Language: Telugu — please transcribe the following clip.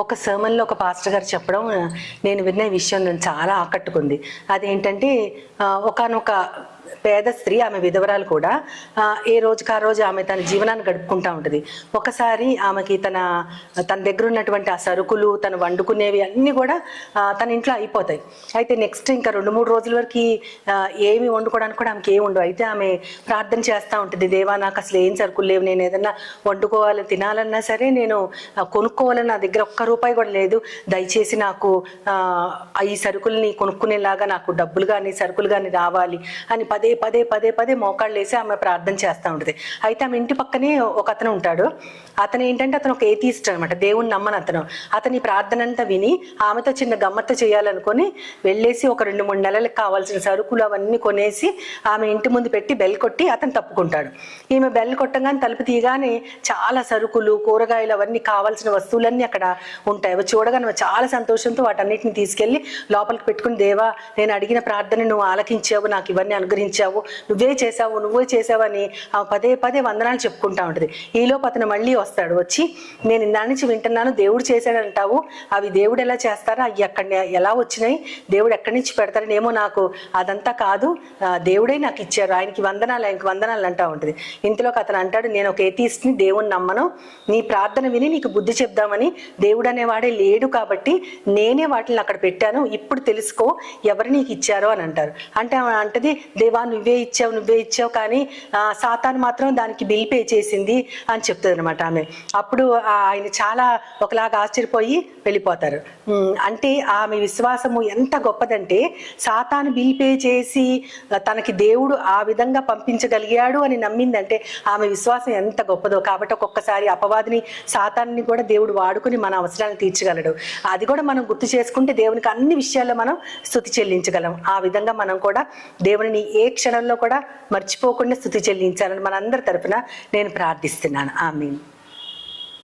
ఒక సర్మన్లో ఒక పాస్టర్ గారు చెప్పడం నేను విన్న విషయం నన్ను చాలా ఆకట్టుకుంది. అదేంటంటే ఒకానొక పేద స్త్రీ, ఆమె విధవరాలు కూడా, ఏ రోజుకి ఆ రోజు ఆమె తన జీవనాన్ని గడుపుకుంటూ ఉంటుంది. ఒకసారి ఆమెకి తన దగ్గర ఉన్నటువంటి ఆ సరుకులు, తను వండుకునేవి అన్నీ కూడా తన ఇంట్లో అయిపోతాయి. అయితే నెక్స్ట్ ఇంకా 2-3 రోజుల వరకు ఏమి వండుకోవడానికి కూడా ఆమెకి ఏమి ఉండవు. అయితే ఆమె ప్రార్థన చేస్తూ ఉంటుంది, దేవా నాకు అసలు ఏం సరుకులు లేవు, నేను ఏదన్నా వండుకోవాలి తినాలన్నా సరే నేను కొనుక్కోవాలని నా దగ్గర ఒక్క రూపాయి కూడా లేదు, దయచేసి నాకు ఈ సరుకుల్ని కొనుక్కునేలాగా నాకు డబ్బులు కానీ సరుకులు కానీ రావాలి అని పదే మోకాళ్ళు వేసి ఆమె ప్రార్థన చేస్తూ ఉంటుంది. అయితే ఆమె ఇంటి పక్కనే ఒక అతను ఉంటాడు. అతను ఏంటంటే అతను ఒక ఏథీస్ట్ అనమాట, దేవుణ్ణి నమ్మని అతను. అతని ప్రార్థన అంతా విని ఆమెతో చిన్న గమ్మత్తు చేయాలనుకొని వెళ్ళేసి ఒక 2-3 నెలలకు కావాల్సిన సరుకులు అవన్నీ కొనేసి ఆమె ఇంటి ముందు పెట్టి బెల్ కొట్టి అతను తప్పుకుంటాడు. ఈమె బెల్ కొట్టగానే తలుపు తీయగానే చాలా సరుకులు, కూరగాయలు అవన్నీ కావాల్సిన వస్తువులన్నీ అక్కడ ఉంటాయి. అవి చూడగానే చాలా సంతోషంతో వాటన్నిటిని తీసుకెళ్ళి లోపలికి పెట్టుకుని, దేవా నేను అడిగిన ప్రార్థన నువ్వు ఆలకించావు, నాకు ఇవన్నీ అనుగ్రహించావు, నువ్వే చేసావు అని పదే వందనాలు చెప్పుకుంటా ఉంటుంది. ఈలోపు అతను మళ్ళీ వస్తాడు. వచ్చి నేను ఇందా నుంచి వింటున్నాను, దేవుడు చేశాడంటావు, అవి దేవుడు ఎలా చేస్తారా, అవి అక్కడ ఎలా వచ్చినాయి, దేవుడు ఎక్కడి నుంచి పెడతారని, ఏమో నాకు అదంతా కాదు, దేవుడే నాకు ఇచ్చారు, ఆయనకి వందనాలు అంటా ఉంటుంది. ఇంతలోకి అతను అంటాడు, నేను ఒక ఏథీస్ట్ని, దేవుణ్ణి నమ్మను, నీ ప్రార్థన విని నీకు బుద్ధి చెప్దామని దేవుడు అనేవాడే లేడు కాబట్టి నేనే వాటిని అక్కడ పెట్టాను, ఇప్పుడు తెలుసుకో ఎవరు నీకు ఇచ్చారో అని అంటారు. అంటే అంటది, దేవా నువ్వే ఇచ్చావు కానీ సాతాను మాత్రం దానికి బిల్ పే చేసింది అని చెప్తుంది అనమాట ఆమె. అప్పుడు ఆయన చాలా ఒకలాగా ఆశ్చర్యపోయి వెళ్ళిపోతారు. అంటే ఆమె విశ్వాసము ఎంత గొప్పదంటే, సాతాను బిల్ పే చేసి తనకి దేవుడు ఆ విధంగా పంపించగలిగాడు అని నమ్మిందంటే ఆమె విశ్వాసం ఎంత గొప్పదో. కాబట్టి ఒక్కొక్కసారి అపవాదిని, సాతాన్ని కూడా దేవుడు వాడుకుని మన అవసరాలను తీర్చగలడు. అది కూడా మనం గుర్తు చేసుకుంటే దేవునికి అన్ని విషయాల్లో మనం స్తుతి చెల్లించగలం. ఆ విధంగా మనం కూడా దేవుని ఏ క్షణంలో కూడా మర్చిపోకుండా స్తుతి చెల్లించాలని మనందరి తరపున నేను ప్రార్థిస్తున్నాను. ఆమేన్.